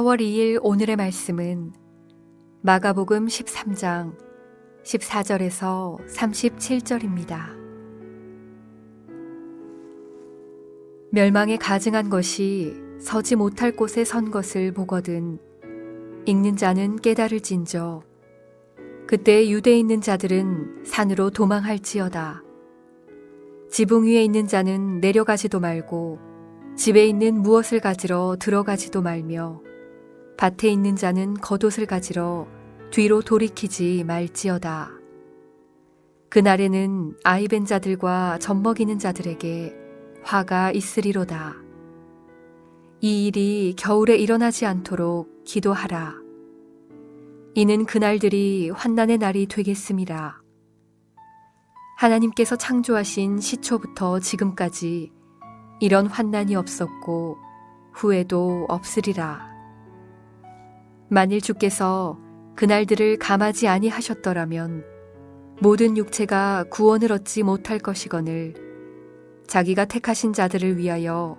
4월 2일 오늘의 말씀은 마가복음 13장 14절에서 37절입니다. 멸망에 가증한 것이 서지 못할 곳에 선 것을 보거든 읽는 자는 깨달을진저 그때 유대에 있는 자들은 산으로 도망할지어다. 지붕 위에 있는 자는 내려가지도 말고 집에 있는 무엇을 가지러 들어가지도 말며 밭에 있는 자는 겉옷을 가지러 뒤로 돌이키지 말지어다. 그날에는 아이벤 자들과 젖먹이는 자들에게 화가 있으리로다. 이 일이 겨울에 일어나지 않도록 기도하라. 이는 그날들이 환난의 날이 되겠음이라. 하나님께서 창조하신 시초부터 지금까지 이런 환난이 없었고 후에도 없으리라. 만일 주께서 그날들을 감하지 아니하셨더라면 모든 육체가 구원을 얻지 못할 것이거늘 자기가 택하신 자들을 위하여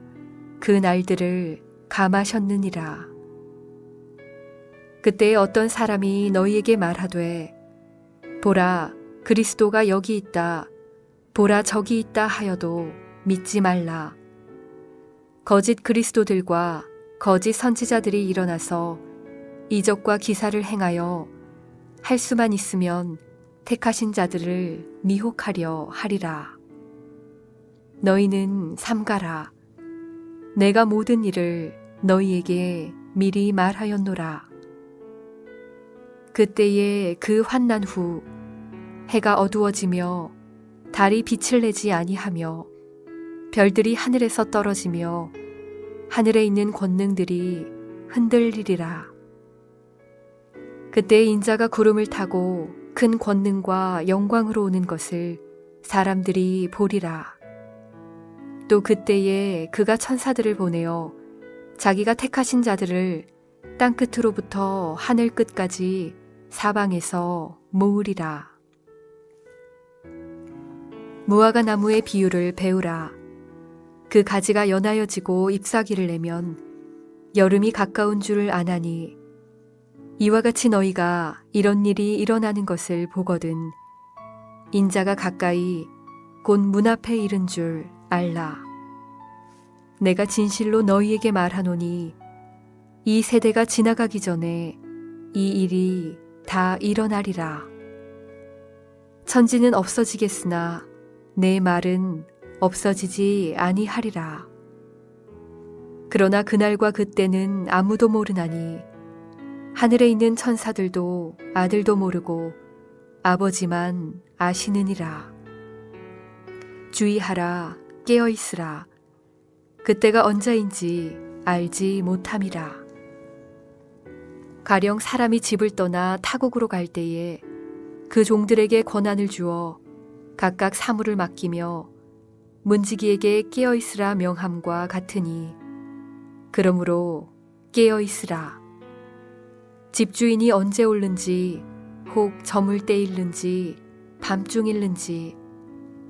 그 날들을 감하셨느니라. 그때 어떤 사람이 너희에게 말하되 보라 그리스도가 여기 있다 보라 저기 있다 하여도 믿지 말라. 거짓 그리스도들과 거짓 선지자들이 일어나서 이적과 기사를 행하여 할 수만 있으면 택하신 자들을 미혹하려 하리라. 너희는 삼가라. 내가 모든 일을 너희에게 미리 말하였노라. 그때에 그 환난 후 해가 어두워지며 달이 빛을 내지 아니하며 별들이 하늘에서 떨어지며 하늘에 있는 권능들이 흔들리리라. 그때 인자가 구름을 타고 큰 권능과 영광으로 오는 것을 사람들이 보리라. 또 그때에 그가 천사들을 보내어 자기가 택하신 자들을 땅 끝으로부터 하늘 끝까지 사방에서 모으리라. 무화과 나무의 비유를 배우라. 그 가지가 연하여지고 잎사귀를 내면 여름이 가까운 줄 아나니 이와 같이 너희가 이런 일이 일어나는 것을 보거든 인자가 가까이 곧 문 앞에 이른 줄 알라. 내가 진실로 너희에게 말하노니 이 세대가 지나가기 전에 이 일이 다 일어나리라. 천지는 없어지겠으나 내 말은 없어지지 아니하리라. 그러나 그날과 그때는 아무도 모르나니 하늘에 있는 천사들도 아들도 모르고 아버지만 아시느니라. 주의하라. 깨어있으라. 그때가 언제인지 알지 못함이라. 가령 사람이 집을 떠나 타국으로 갈 때에 그 종들에게 권한을 주어 각각 사물을 맡기며 문지기에게 깨어있으라 명함과 같으니 그러므로 깨어있으라. 집주인이 언제 올는지 혹 저물 때일는지 밤중일는지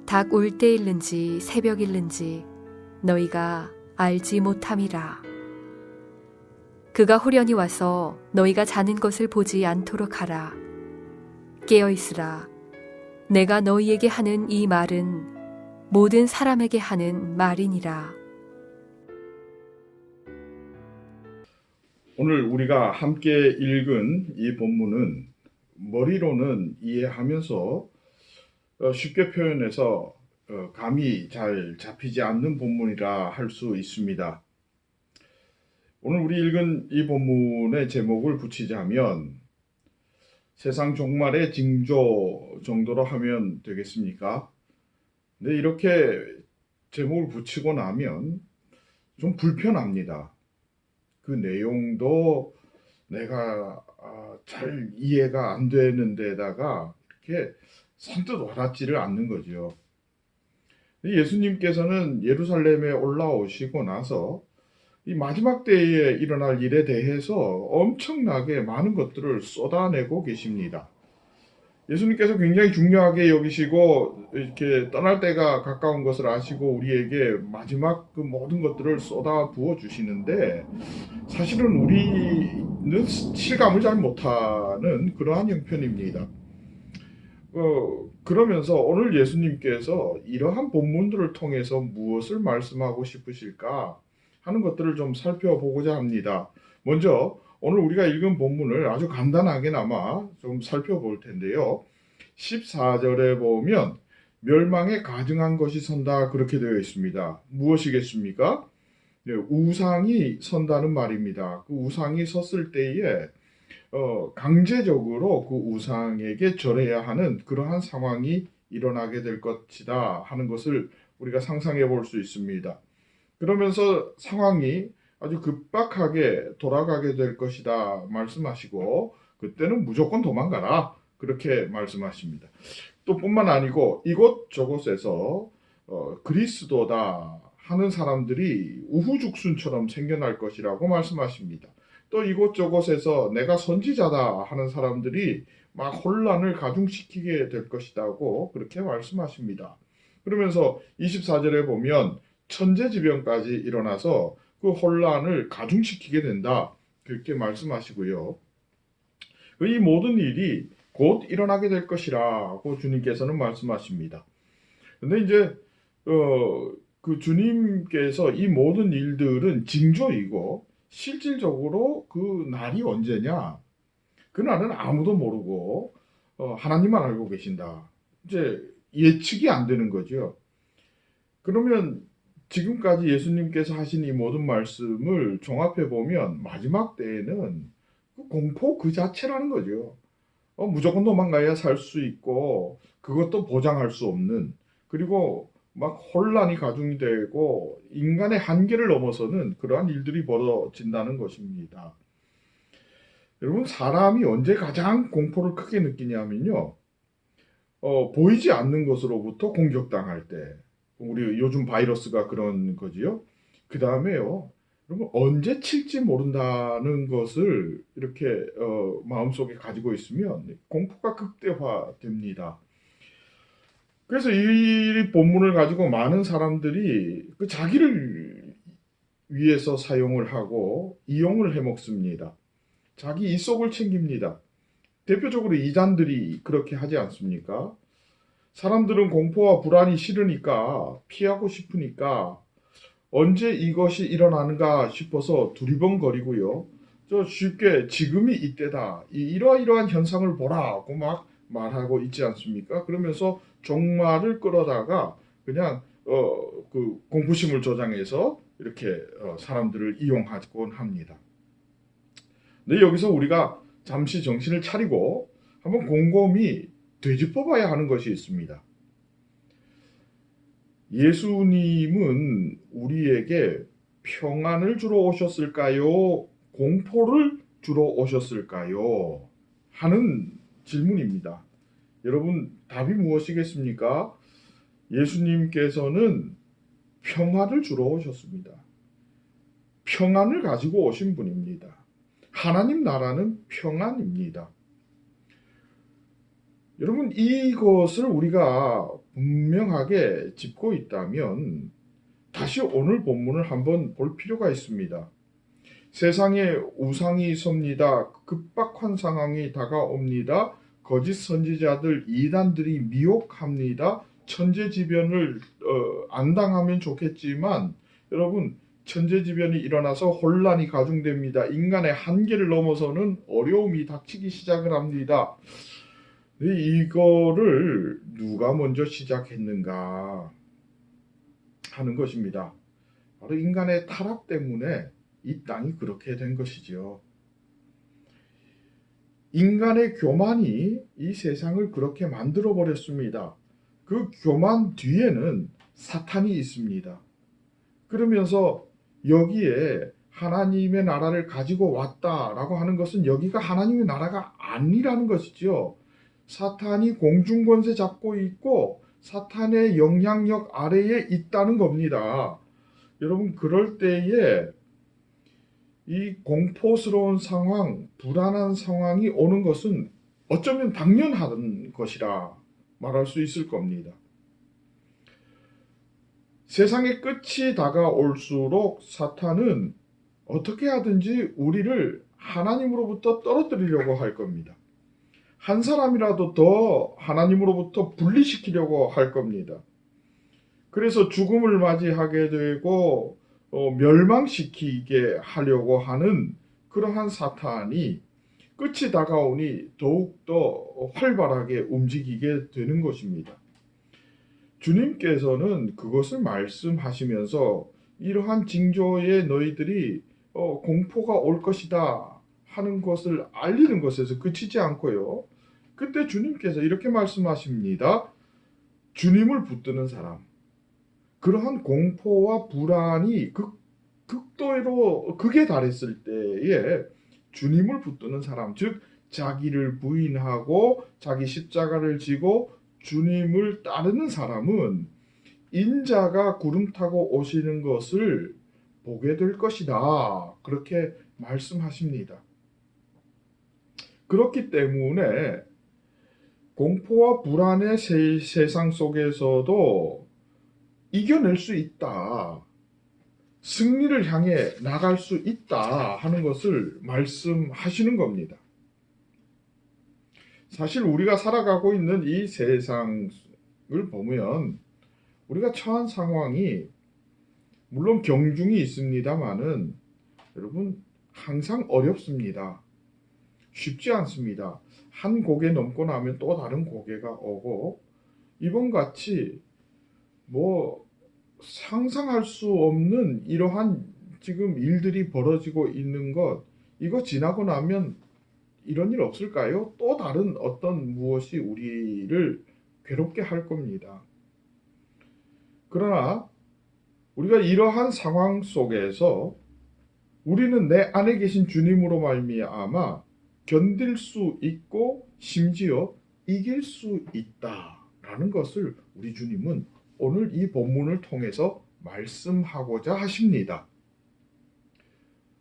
닭 울 때일는지 새벽일는지 너희가 알지 못함이라. 그가 호련히 와서 너희가 자는 것을 보지 않도록 하라. 깨어있으라. 내가 너희에게 하는 이 말은 모든 사람에게 하는 말이니라. 오늘 우리가 함께 읽은 이 본문은 머리로는 이해하면서 쉽게 표현해서 감이 잘 잡히지 않는 본문이라 할 수 있습니다. 오늘 우리 읽은 이 본문의 제목을 붙이자면 세상 종말의 징조 정도로 하면 되겠습니까? 근데 이렇게 제목을 붙이고 나면 좀 불편합니다. 그 내용도 내가 잘 이해가 안 되는 데다가 이렇게 선뜻 와닿지를 않는 거죠. 예수님께서는 예루살렘에 올라오시고 나서 이 마지막 때에 일어날 일에 대해서 엄청나게 많은 것들을 쏟아내고 계십니다. 예수님께서 굉장히 중요하게 여기시고 이렇게 떠날 때가 가까운 것을 아시고 우리에게 마지막 그 모든 것들을 쏟아 부어 주시는데 사실은 우리는 실감을 잘 못하는 그러한 형편입니다. 그러면서 오늘 예수님께서 이러한 본문들을 통해서 무엇을 말씀하고 싶으실까 하는 것들을 좀 살펴보고자 합니다. 먼저 오늘 우리가 읽은 본문을 아주 간단하게나마 좀 살펴볼 텐데요. 14절에 보면 멸망에 가증한 것이 선다 그렇게 되어 있습니다. 무엇이겠습니까? 네, 우상이 선다는 말입니다. 그 우상이 섰을 때에 강제적으로 그 우상에게 절해야 하는 그러한 상황이 일어나게 될 것이다 하는 것을 우리가 상상해 볼 수 있습니다. 그러면서 상황이 아주 급박하게 돌아가게 될 것이다 말씀하시고 그때는 무조건 도망가라 그렇게 말씀하십니다. 또 뿐만 아니고 이곳저곳에서 그리스도다 하는 사람들이 우후죽순처럼 생겨날 것이라고 말씀하십니다. 또 이곳저곳에서 내가 선지자다 하는 사람들이 막 혼란을 가중시키게 될 것이라고 그렇게 말씀하십니다. 그러면서 24절에 보면 천재지변까지 일어나서 그 혼란을 가중시키게 된다. 그렇게 말씀하시고요. 이 모든 일이 곧 일어나게 될 것이라고 주님께서는 말씀하십니다. 근데 이제 그 주님께서 이 모든 일들은 징조이고 실질적으로 그 날이 언제냐? 그 날은 아무도 모르고 하나님만 알고 계신다. 이제 예측이 안 되는 거죠. 그러면 지금까지 예수님께서 하신 이 모든 말씀을 종합해 보면 마지막 때에는 그 공포 그 자체라는 거죠. 무조건 도망가야 살 수 있고 그것도 보장할 수 없는 그리고 막 혼란이 가중이 되고 인간의 한계를 넘어서는 그러한 일들이 벌어진다는 것입니다. 여러분 사람이 언제 가장 공포를 크게 느끼냐면요. 보이지 않는 것으로부터 공격당할 때 우리 요즘 바이러스가 그런 거지요. 그 다음에요. 여러분 언제 칠지 모른다는 것을 이렇게 마음속에 가지고 있으면 공포가 극대화됩니다. 그래서 이 본문을 가지고 많은 사람들이 그 자기를 위해서 사용을 하고 이용을 해먹습니다. 자기 이속을 챙깁니다. 대표적으로 이단들이 그렇게 하지 않습니까? 사람들은 공포와 불안이 싫으니까 피하고 싶으니까 언제 이것이 일어나는가 싶어서 두리번거리고요. 저 쉽게 지금이 이때다. 이러이러한 현상을 보라고 막 말하고 있지 않습니까? 그러면서 종말을 끌어다가 그냥 그 공포심을 조장해서 이렇게 사람들을 이용하곤 합니다. 근데 여기서 우리가 잠시 정신을 차리고 한번 곰곰이 되짚어봐야 하는 것이 있습니다. 예수님은 우리에게 평안을 주러 오셨을까요? 공포를 주러 오셨을까요? 하는 질문입니다. 여러분 답이 무엇이겠습니까? 예수님께서는 평안을 주러 오셨습니다. 평안을 가지고 오신 분입니다. 하나님 나라는 평안입니다. 여러분 이것을 우리가 분명하게 짚고 있다면 다시 오늘 본문을 한번 볼 필요가 있습니다. 세상에 우상이 섭니다. 급박한 상황이 다가옵니다. 거짓 선지자들 이단들이 미혹합니다. 천재지변을 안 당하면 좋겠지만 여러분 천재지변이 일어나서 혼란이 가중됩니다. 인간의 한계를 넘어서는 어려움이 닥치기 시작을 합니다. 이거를 누가 먼저 시작했는가 하는 것입니다. 바로 인간의 타락 때문에 이 땅이 그렇게 된 것이지요. 인간의 교만이 이 세상을 그렇게 만들어 버렸습니다. 그 교만 뒤에는 사탄이 있습니다. 그러면서 여기에 하나님의 나라를 가지고 왔다라고 하는 것은 여기가 하나님의 나라가 아니라는 것이지요. 사탄이 공중권세 잡고 있고 사탄의 영향력 아래에 있다는 겁니다. 여러분 그럴 때에 이 공포스러운 상황, 불안한 상황이 오는 것은 어쩌면 당연한 것이라 말할 수 있을 겁니다. 세상의 끝이 다가올수록 사탄은 어떻게 하든지 우리를 하나님으로부터 떨어뜨리려고 할 겁니다. 한 사람이라도 더 하나님으로부터 분리시키려고 할 겁니다. 그래서 죽음을 맞이하게 되고 멸망시키게 하려고 하는 그러한 사탄이 끝이 다가오니 더욱더 활발하게 움직이게 되는 것입니다. 주님께서는 그것을 말씀하시면서 이러한 징조에 너희들이 공포가 올 것이다 하는 것을 알리는 것에서 그치지 않고요. 그때 주님께서 이렇게 말씀하십니다. 주님을 붙드는 사람, 그러한 공포와 불안이 극도로 극에 달했을 때에 주님을 붙드는 사람, 즉 자기를 부인하고 자기 십자가를 지고 주님을 따르는 사람은 인자가 구름 타고 오시는 것을 보게 될 것이다. 그렇게 말씀하십니다. 그렇기 때문에 공포와 불안의 세상 속에서도 이겨낼 수 있다. 승리를 향해 나갈 수 있다 하는 것을 말씀하시는 겁니다. 사실 우리가 살아가고 있는 이 세상을 보면 우리가 처한 상황이 물론 경중이 있습니다만은 여러분 항상 어렵습니다. 쉽지 않습니다. 한 고개 넘고 나면 또 다른 고개가 오고 이번 같이 뭐 상상할 수 없는 이러한 지금 일들이 벌어지고 있는 것, 이거 지나고 나면 이런 일 없을까요? 또 다른 어떤 무엇이 우리를 괴롭게 할 겁니다. 그러나 우리가 이러한 상황 속에서 우리는 내 안에 계신 주님으로 말미암아 견딜 수 있고 심지어 이길 수 있다라는 것을 우리 주님은 오늘 이 본문을 통해서 말씀하고자 하십니다.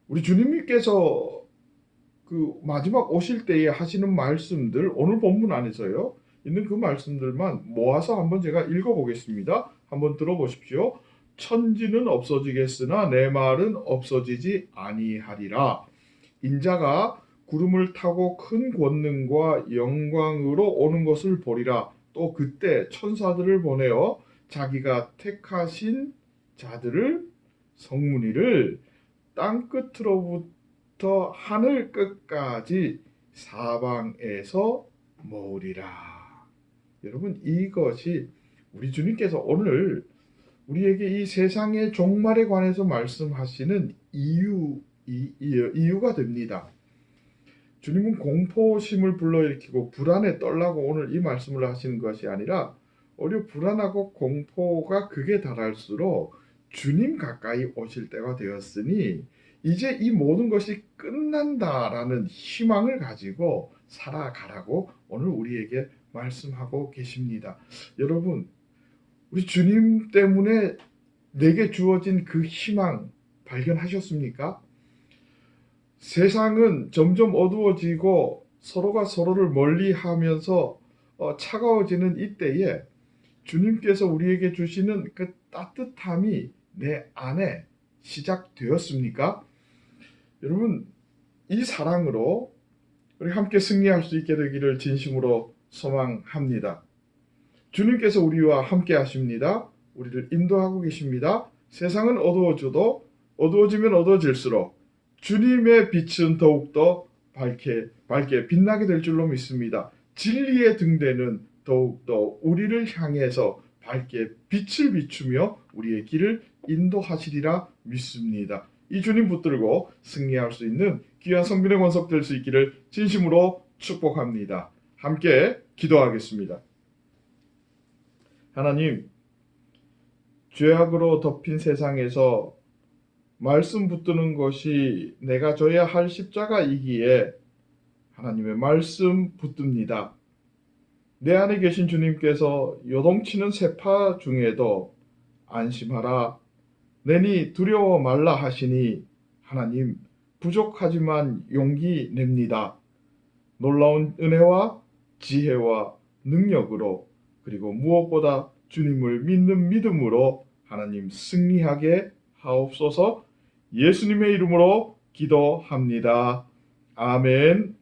우리 주님께서 그 마지막 오실 때에 하시는 말씀들, 오늘 본문 안에서요 있는 그 말씀들만 모아서 한번 제가 읽어보겠습니다. 한번 들어보십시오. 천지는 없어지겠으나 내 말은 없어지지 아니하리라. 인자가 구름을 타고 큰 권능과 영광으로 오는 것을 보리라. 또 그때 천사들을 보내어 자기가 택하신 자들을 성문이를 땅 끝으로부터 하늘 끝까지 사방에서 모으리라. 여러분 이것이 우리 주님께서 오늘 우리에게 이 세상의 종말에 관해서 말씀하시는 이유가 됩니다. 주님은 공포심을 불러일으키고 불안에 떨라고 오늘 이 말씀을 하시는 것이 아니라 오히려 불안하고 공포가 극에 달할수록 주님 가까이 오실 때가 되었으니 이제 이 모든 것이 끝난다라는 희망을 가지고 살아가라고 오늘 우리에게 말씀하고 계십니다. 여러분 우리 주님 때문에 내게 주어진 그 희망 발견하셨습니까? 세상은 점점 어두워지고 서로가 서로를 멀리하면서 차가워지는 이때에 주님께서 우리에게 주시는 그 따뜻함이 내 안에 시작되었습니까? 여러분 이 사랑으로 우리 함께 승리할 수 있게 되기를 진심으로 소망합니다. 주님께서 우리와 함께 하십니다. 우리를 인도하고 계십니다. 세상은 어두워지면 어두워질수록 주님의 빛은 더욱더 밝게 빛나게 될 줄로 믿습니다. 진리의 등대는 더욱더 우리를 향해서 밝게 빛을 비추며 우리의 길을 인도하시리라 믿습니다. 이 주님 붙들고 승리할 수 있는 귀한 성빈의 권석 될 수 있기를 진심으로 축복합니다. 함께 기도하겠습니다. 하나님, 죄악으로 덮인 세상에서 말씀 붙드는 것이 내가 져야 할 십자가이기에 하나님의 말씀 붙듭니다. 내 안에 계신 주님께서 요동치는 세파 중에도 안심하라, 내니 두려워 말라 하시니 하나님 부족하지만 용기 냅니다. 놀라운 은혜와 지혜와 능력으로 그리고 무엇보다 주님을 믿는 믿음으로 하나님 승리하게 하옵소서. 예수님의 이름으로 기도합니다. 아멘.